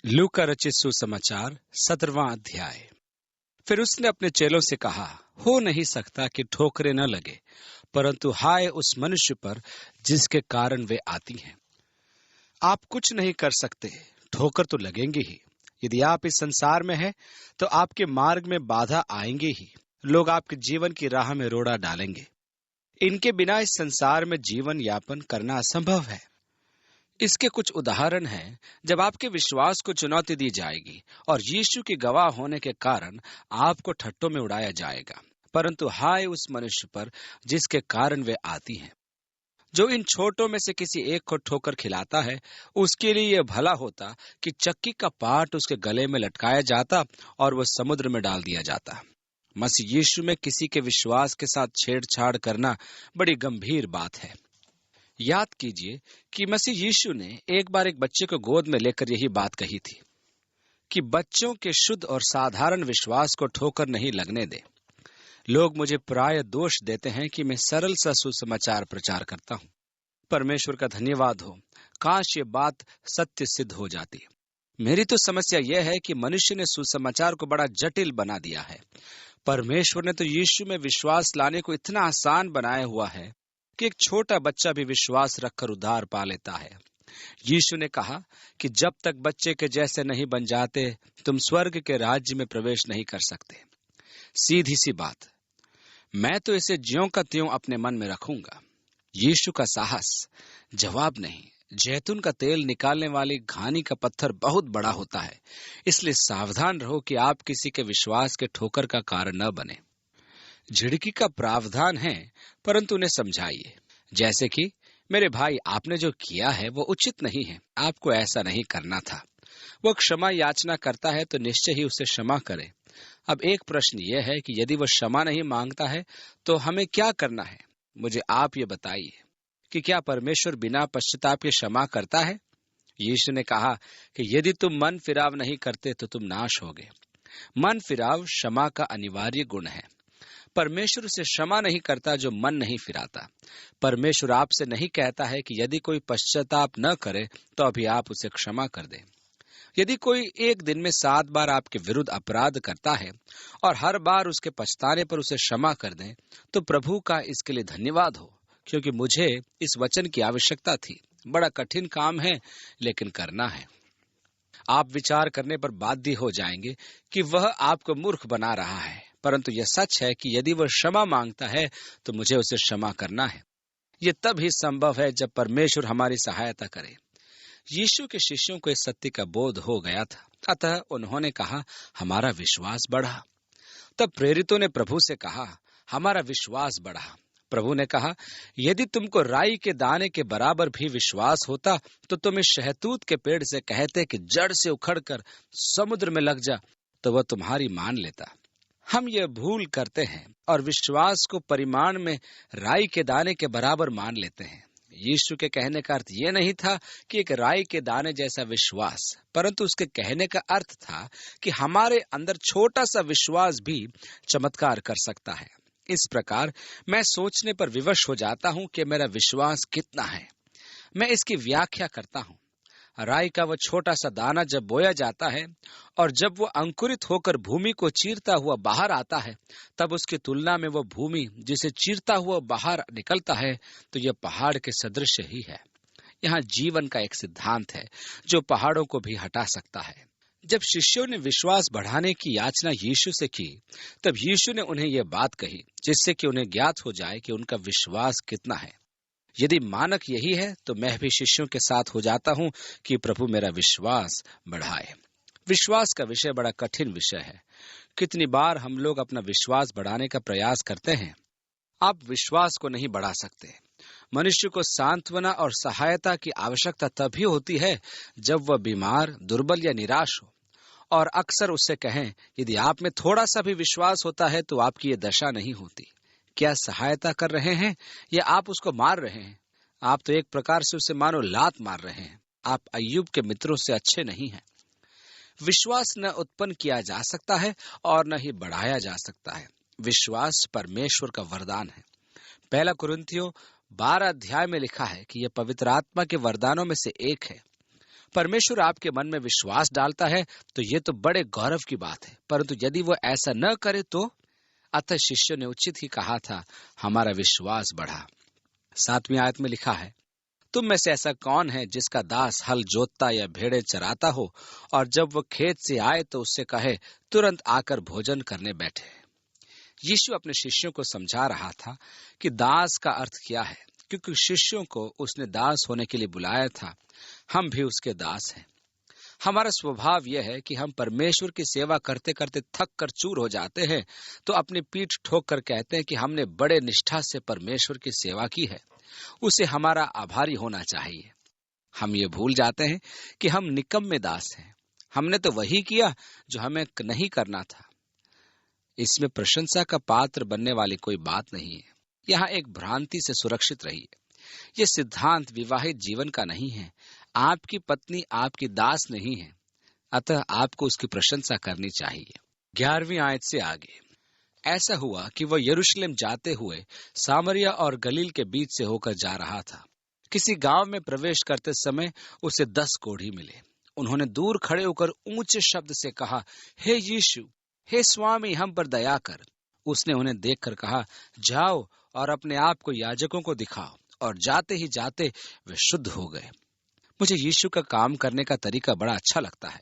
लूका रचित सुसमाचार 17वां अध्याय। फिर उसने अपने चेलों से कहा, हो नहीं सकता कि ठोकरें न लगे, परंतु हाय उस मनुष्य पर जिसके कारण वे आती हैं। आप कुछ नहीं कर सकते, ठोकर तो लगेंगे ही। यदि आप इस संसार में हैं, तो आपके मार्ग में बाधा आएंगे ही। लोग आपके जीवन की राह में रोड़ा डालेंगे। इनके बिना इस संसार में जीवन यापन करना असंभव है। इसके कुछ उदाहरण हैं जब आपके विश्वास को चुनौती दी जाएगी और यीशु के गवाह होने के कारण आपको ठट्टों में उड़ाया जाएगा। परंतु हाय उस मनुष्य पर जिसके कारण वे आती हैं। जो इन छोटों में से किसी एक को ठोकर खिलाता है, उसके लिए यह भला होता कि चक्की का पाट उसके गले में लटकाया जाता और वह समुद्र में डाल दिया जाता। मसीह यीशु में किसी के विश्वास के साथ छेड़छाड़ करना बड़ी गंभीर बात है। याद कीजिए कि मसीह यीशु ने एक बार एक बच्चे को गोद में लेकर यही बात कही थी कि बच्चों के शुद्ध और साधारण विश्वास को ठोकर नहीं लगने दे। लोग मुझे प्राय दोष देते हैं कि मैं सरल सा सुसमाचार प्रचार करता हूँ। परमेश्वर का धन्यवाद हो, काश ये बात सत्य सिद्ध हो जाती। मेरी तो समस्या यह है कि मनुष्य ने सुसमाचार को बड़ा जटिल बना दिया है। परमेश्वर ने तो यीशु में विश्वास लाने को इतना आसान बनाया हुआ है कि एक छोटा बच्चा भी विश्वास रखकर उद्धार पा लेता है। यीशु ने कहा कि जब तक बच्चे के जैसे नहीं बन जाते, तुम स्वर्ग के राज्य में प्रवेश नहीं कर सकते। सीधी सी बात। मैं तो इसे ज्यों का त्यों अपने मन में रखूंगा। यीशु का साहस। जवाब नहीं। जैतून का तेल निकालने वाली घानी का पत्थर बहुत बड़ा होता है, इसलिए सावधान रहो कि आप किसी के विश्वास के ठोकर का कारण न बने। झिड़की का प्रावधान है, परंतु उन्हें समझाइए। जैसे कि मेरे भाई, आपने जो किया है वो उचित नहीं है, आपको ऐसा नहीं करना था। वो क्षमा याचना करता है तो निश्चय ही उसे क्षमा करें। अब एक प्रश्न यह है कि यदि वह क्षमा नहीं मांगता है तो हमें क्या करना है? मुझे आप ये बताइए कि क्या परमेश्वर बिना पश्चाताप के क्षमा करता है? यीशु ने कहा कि यदि तुम मन फिराव नहीं करते तो तुम नाश होगे। मन फिराव क्षमा का अनिवार्य गुण है। परमेश्वर उसे क्षमा नहीं करता जो मन नहीं फिराता। परमेश्वर आपसे नहीं कहता है कि यदि कोई पश्चाताप न करे तो अभी आप उसे क्षमा कर दें। यदि कोई एक दिन में 7 बार आपके विरुद्ध अपराध करता है और हर बार उसके पछताने पर उसे क्षमा कर दें, तो प्रभु का इसके लिए धन्यवाद हो, क्योंकि मुझे इस वचन की आवश्यकता थी। बड़ा कठिन काम है, लेकिन करना है। आप विचार करने पर बाध्य हो जाएंगे कि वह आपको मूर्ख बना रहा है, परंतु यह सच है कि यदि वह क्षमा मांगता है तो मुझे उसे क्षमा करना है। यह तब ही संभव है जब परमेश्वर हमारी सहायता करे। यीशु के शिष्यों को इस सत्य का बोध हो गया था, अतः उन्होंने कहा, हमारा विश्वास बढ़ा। तब प्रेरितों ने प्रभु से कहा, हमारा विश्वास बढ़ा। प्रभु ने कहा, यदि तुमको राई के दाने के बराबर भी विश्वास होता तो तुम इस शहतूत के पेड़ से कहते कि जड़ से उखड़कर समुद्र में लग जा, तो वह तुम्हारी मान लेता। हम यह भूल करते हैं और विश्वास को परिमाण में राई के दाने के बराबर मान लेते हैं। यीशु के कहने का अर्थ यह नहीं था कि एक राई के दाने जैसा विश्वास, परंतु उसके कहने का अर्थ था कि हमारे अंदर छोटा सा विश्वास भी चमत्कार कर सकता है। इस प्रकार मैं सोचने पर विवश हो जाता हूं कि मेरा विश्वास कितना है। मैं इसकी व्याख्या करता हूं। राई का वह छोटा सा दाना जब बोया जाता है और जब वो अंकुरित होकर भूमि को चीरता हुआ बाहर आता है, तब उसकी तुलना में वह भूमि जिसे चीरता हुआ बाहर निकलता है तो यह पहाड़ के सदृश ही है। यहाँ जीवन का एक सिद्धांत है जो पहाड़ों को भी हटा सकता है। जब शिष्यों ने विश्वास बढ़ाने की याचना यीशु से की, तब यीशु ने उन्हें यह बात कही जिससे कि उन्हें ज्ञात हो जाए कि उनका विश्वास कितना है। यदि मानक यही है तो मैं भी शिष्यों के साथ हो जाता हूं कि प्रभु मेरा विश्वास बढ़ाए। विश्वास का विषय बड़ा कठिन विषय है। कितनी बार हम लोग अपना विश्वास बढ़ाने का प्रयास करते हैं। आप विश्वास को नहीं बढ़ा सकते। मनुष्य को सांत्वना और सहायता की आवश्यकता तभी होती है जब वह बीमार, दुर्बल या निराश हो, और अक्सर उससे कहें, यदि आप में थोड़ा सा भी विश्वास होता है तो आपकी ये दशा नहीं होती। क्या सहायता कर रहे हैं या आप उसको मार रहे हैं? आप तो एक प्रकार से उसे मानो लात मार रहे हैं। आप अय्यूब के मित्रों से अच्छे नहीं हैं। विश्वास न उत्पन्न किया जा सकता है और न ही बढ़ाया जा सकता है। विश्वास परमेश्वर का वरदान है। 1 कुरिन्थियों 12 अध्याय में लिखा है कि यह पवित्र आत्मा के वरदानों में से एक है। परमेश्वर आपके मन में विश्वास डालता है तो ये तो बड़े गौरव की बात है, परंतु यदि वो ऐसा न करे तो? अतः शिष्यों ने उचित ही कहा था, हमारा विश्वास बढ़ा। 7वीं आयत में लिखा है, तुम में से ऐसा कौन है जिसका दास हल जोतता या भेड़े चराता हो, और जब वह खेत से आए तो उससे कहे, तुरंत आकर भोजन करने बैठे। यीशु अपने शिष्यों को समझा रहा था कि दास का अर्थ क्या है, क्योंकि शिष्यों को उसने दास होने के लिए बुलाया था। हम भी उसके दास हैं। हमारा स्वभाव यह है कि हम परमेश्वर की सेवा करते करते थक कर चूर हो जाते हैं तो अपनी पीठ ठोक कर कहते हैं कि हमने बड़े निष्ठा से परमेश्वर की सेवा की है, उसे हमारा आभारी होना चाहिए। हम ये भूल जाते हैं कि हम निकम्मे दास हैं। हमने तो वही किया जो हमें नहीं करना था। इसमें प्रशंसा का पात्र बनने वाली कोई बात नहीं है। यहाँ एक भ्रांति से सुरक्षित रहिए। यह सिद्धांत विवाहित जीवन का नहीं है। आपकी पत्नी आपकी दास नहीं है, अतः आपको उसकी प्रशंसा करनी चाहिए। 11वीं आयत से आगे, ऐसा हुआ कि वह यरूशलेम जाते हुए सामरिया और गलील के बीच से होकर जा रहा था। किसी गांव में प्रवेश करते समय उसे 10 कोढ़ी मिले। उन्होंने दूर खड़े होकर ऊंचे शब्द से कहा, हे यीशु, हे स्वामी, हम पर दया कर। उसने उन्हें देखकर कहा, जाओ और अपने आप को याजकों को दिखाओ। और जाते ही जाते वे शुद्ध हो गए। मुझे यीशु का काम करने का तरीका बड़ा अच्छा लगता है।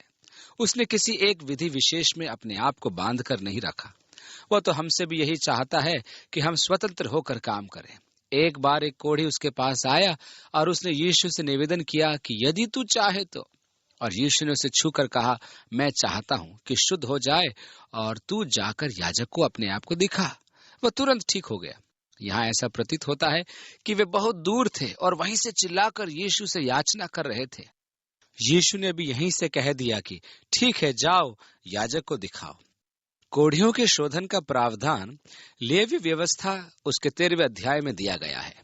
उसने किसी एक विधि विशेष में अपने आप को बांध कर नहीं रखा। वह तो हमसे भी यही चाहता है कि हम स्वतंत्र होकर काम करें। एक बार एक कोढ़ी उसके पास आया और उसने यीशु से निवेदन किया कि यदि तू चाहे तो। और यीशु ने उसे छूकर कहा, मैं चाहता हूं कि शुद्ध हो जाए और तू जाकर याजक को अपने आप को दिखा। वह तुरंत ठीक हो गया। यहाँ ऐसा प्रतीत होता है कि वे बहुत दूर थे और वहीं से चिल्लाकर यीशु से याचना कर रहे थे। यीशु ने भी यहीं से कह दिया कि ठीक है, जाओ याजक को दिखाओ। कोढ़ियों के शोधन का प्रावधान लेवी व्यवस्था उसके 13वें अध्याय में दिया गया है।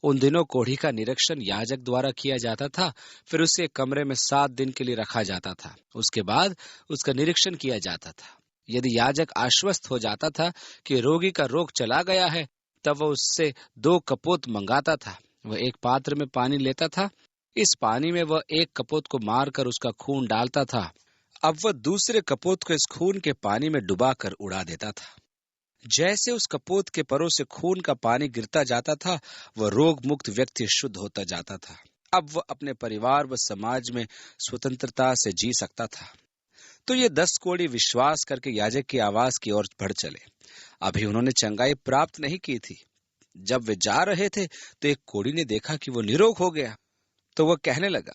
उन दिनों कोढ़ी का निरीक्षण याजक द्वारा किया जाता था। फिर उसे कमरे में 7 दिन के लिए रखा जाता था। उसके बाद उसका निरीक्षण किया जाता था। यदि याजक आश्वस्त हो जाता था कि रोगी का रोग चला गया है, तब वह उससे 2 कपोत मंगाता था। वह एक पात्र में पानी लेता था। इस पानी में वह एक कपोत को मारकर उसका खून डालता था। अब वह दूसरे कपोत को इस खून के पानी में डुबाकर उड़ा देता था। जैसे उस कपोत के परों से खून का पानी गिरता जाता था, वह रोग मुक्त व्यक्ति शुद्ध होता जाता था। अब वह अपने परिवार व समाज में स्वतंत्रता से जी सकता था। तो ये 10 कोढ़ी विश्वास करके याजक की आवाज की ओर बढ़ चले। अभी उन्होंने चंगाई प्राप्त नहीं की थी। जब वे जा रहे थे तो एक कोढ़ी ने देखा कि वो निरोग हो गया, तो वह कहने लगा।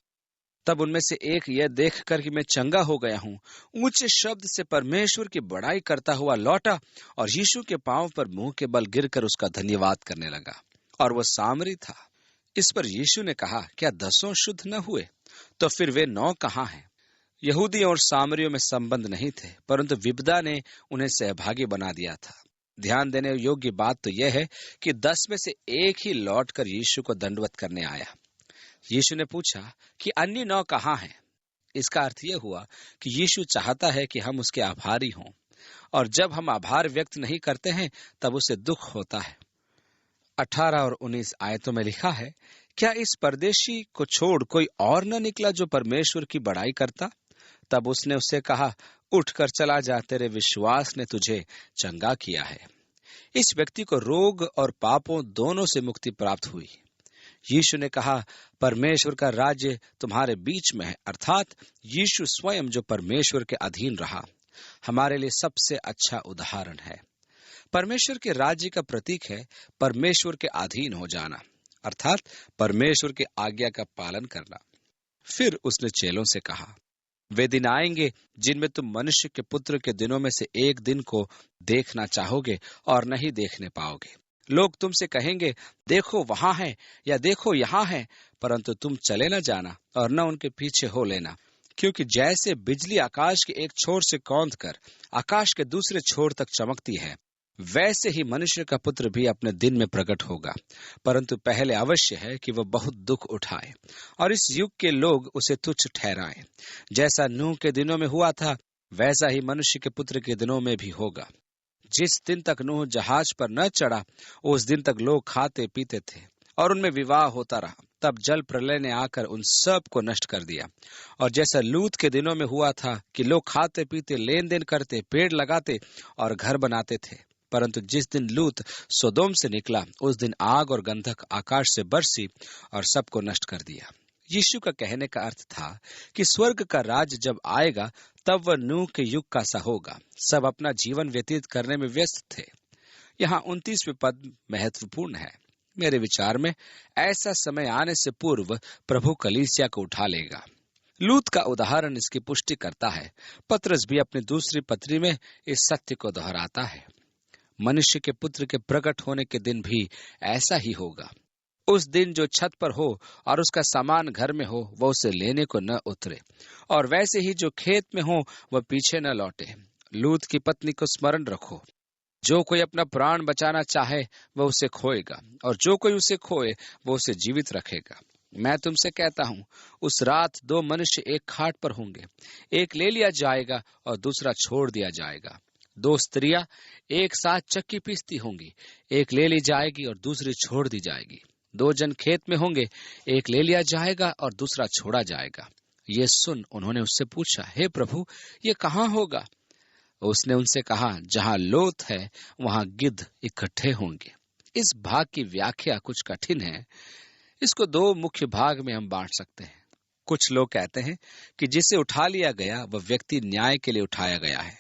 तब उनमें से एक यह देखकर कि मैं चंगा हो गया हूँ, ऊंचे शब्द से परमेश्वर की बड़ाई करता हुआ लौटा और यीशु के पांव पर मुंह के बल गिरकर उसका धन्यवाद करने लगा। और वह सामरी था। इस पर यीशु ने कहा, क्या 10 शुद्ध न हुए? तो फिर वे 9 कहाँ हैं? यहूदियों और सामरियों में संबंध नहीं थे, परंतु विपदा ने उन्हें सहभागी बना दिया था। ध्यान देने योग्य बात तो यह है कि 10 में से एक ही लौटकर यीशु को दंडवत करने आया। यीशु ने पूछा कि अन्य 9 कहाँ हैं? इसका अर्थ यह हुआ कि यीशु चाहता है कि हम उसके आभारी हों, और जब हम आभार व्यक्त नहीं करते हैं तब उसे दुख होता है। 18 और 19 आयतों में लिखा है, क्या इस परदेशी को छोड़ कोई और न निकला जो परमेश्वर की बड़ाई करता? तब उसने उससे कहा, उठकर चला जा, तेरे विश्वास ने तुझे चंगा किया है। इस व्यक्ति को रोग और पापों दोनों से मुक्ति प्राप्त हुई। यीशु ने कहा, परमेश्वर का राज्य तुम्हारे बीच में है, अर्थात यीशु स्वयं जो परमेश्वर के अधीन रहा, हमारे लिए सबसे अच्छा उदाहरण है। परमेश्वर के राज्य का प्रतीक है परमेश्वर के अधीन हो जाना, अर्थात परमेश्वर की आज्ञा का पालन करना। फिर उसने चेलों से कहा, वे दिन आएंगे जिनमें तुम मनुष्य के पुत्र के दिनों में से एक दिन को देखना चाहोगे और नहीं देखने पाओगे। लोग तुमसे कहेंगे, देखो वहां है या देखो यहाँ है, परंतु तुम चले न जाना और न उनके पीछे हो लेना, क्योंकि जैसे बिजली आकाश के एक छोर से कौंधकर आकाश के दूसरे छोर तक चमकती है, वैसे ही मनुष्य का पुत्र भी अपने दिन में प्रकट होगा। परंतु पहले अवश्य है कि वह बहुत दुख उठाए और इस युग के लोग उसे तुच्छ ठहराएं। जैसा नूह के दिनों में हुआ था, वैसा ही मनुष्य के पुत्र के दिनों में भी होगा। जिस दिन तक नूह जहाज पर न चढ़ा, उस दिन तक लोग खाते पीते थे और उनमें विवाह होता रहा। तब जल प्रलय ने आकर उन सब को नष्ट कर दिया। और जैसा लूत के दिनों में हुआ था कि लोग खाते पीते, लेन देन करते, पेड़ लगाते और घर बनाते थे, परंतु जिस दिन लूत सोदोम से निकला, उस दिन आग और गंधक आकाश से बरसी और सबको नष्ट कर दिया। यीशु का कहने का अर्थ था कि स्वर्ग का राज्य जब आएगा तब वह नूह के युग का सा होगा। सब अपना जीवन व्यतीत करने में व्यस्त थे। यहाँ 29वें पद महत्वपूर्ण है। मेरे विचार में ऐसा समय आने से पूर्व प्रभु कलीसिया को उठा लेगा। लूत का उदाहरण इसकी पुष्टि करता है। पतरस भी अपनी दूसरी पत्री में इस सत्य को दोहराता है। मनुष्य के पुत्र के प्रकट होने के दिन भी ऐसा ही होगा। उस दिन जो छत पर हो और उसका सामान घर में हो, वह उसे लेने को न उतरे, और वैसे ही जो खेत में हो वह पीछे न लौटे। लूत की पत्नी को स्मरण रखो। जो कोई अपना प्राण बचाना चाहे वह उसे खोएगा, और जो कोई उसे खोए वह उसे जीवित रखेगा। मैं तुमसे कहता हूँ, उस रात 2 मनुष्य एक खाट पर होंगे, एक ले लिया जाएगा और दूसरा छोड़ दिया जाएगा। 2 स्त्रियां एक साथ चक्की पीसती होंगी, एक ले ली जाएगी और दूसरी छोड़ दी जाएगी। 2 जन खेत में होंगे, एक ले लिया जाएगा और दूसरा छोड़ा जाएगा। ये सुन उन्होंने उससे पूछा, हे प्रभु, ये कहाँ होगा? उसने उनसे कहा, जहां लोथ है वहां गिद्ध इकट्ठे होंगे। इस भाग की व्याख्या कुछ कठिन है। इसको 2 मुख्य भाग में हम बांट सकते हैं। कुछ लोग कहते हैं कि जिसे उठा लिया गया वह व्यक्ति न्याय के लिए उठाया गया है।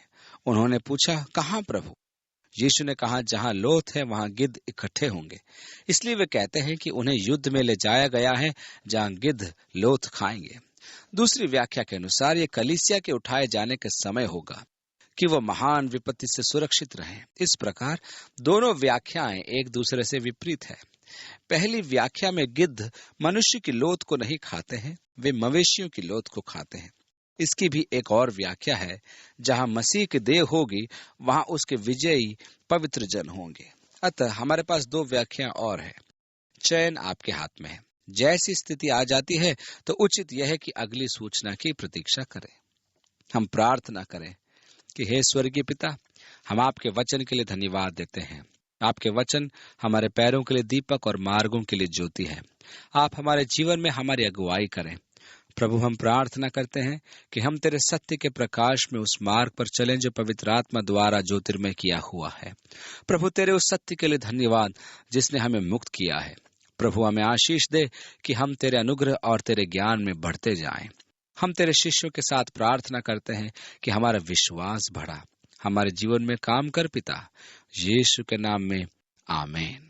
उन्होंने पूछा, कहाँ प्रभु? यीशु ने कहा, जहां लोथ है वहां गिद्ध इकट्ठे होंगे। इसलिए वे कहते हैं कि उन्हें युद्ध में ले जाया गया है जहां गिद्ध लोथ खाएंगे। दूसरी व्याख्या के अनुसार ये कलीसिया के उठाए जाने के समय होगा कि वह महान विपत्ति से सुरक्षित रहें। इस प्रकार दोनों व्याख्याएं एक दूसरे से विपरीत है। पहली व्याख्या में गिद्ध मनुष्य की लोथ को नहीं खाते हैं, वे मवेशियों की लोथ को खाते हैं। इसकी भी एक और व्याख्या है, जहां मसीह की देह होगी वहां उसके विजयी पवित्र जन होंगे। अतः हमारे पास 2 व्याख्या और है। चयन आपके हाथ में है। जैसी स्थिति आ जाती है तो उचित यह है कि अगली सूचना की प्रतीक्षा करें। हम प्रार्थना करें कि हे स्वर्गीय पिता, हम आपके वचन के लिए धन्यवाद देते हैं। आपके वचन हमारे पैरों के लिए दीपक और मार्गों के लिए ज्योति है। आप हमारे जीवन में हमारी अगुवाई करें। प्रभु, हम प्रार्थना करते हैं कि हम तेरे सत्य के प्रकाश में उस मार्ग पर चलें जो पवित्र आत्मा द्वारा ज्योतिर्मय किया हुआ है। प्रभु, तेरे उस सत्य के लिए धन्यवाद जिसने हमें मुक्त किया है। प्रभु, हमें आशीष दे कि हम तेरे अनुग्रह और तेरे ज्ञान में बढ़ते जाएं। हम तेरे शिष्यों के साथ प्रार्थना करते हैं कि हमारा विश्वास बढ़ा। हमारे जीवन में काम कर पिता, यीशु के नाम में, आमीन।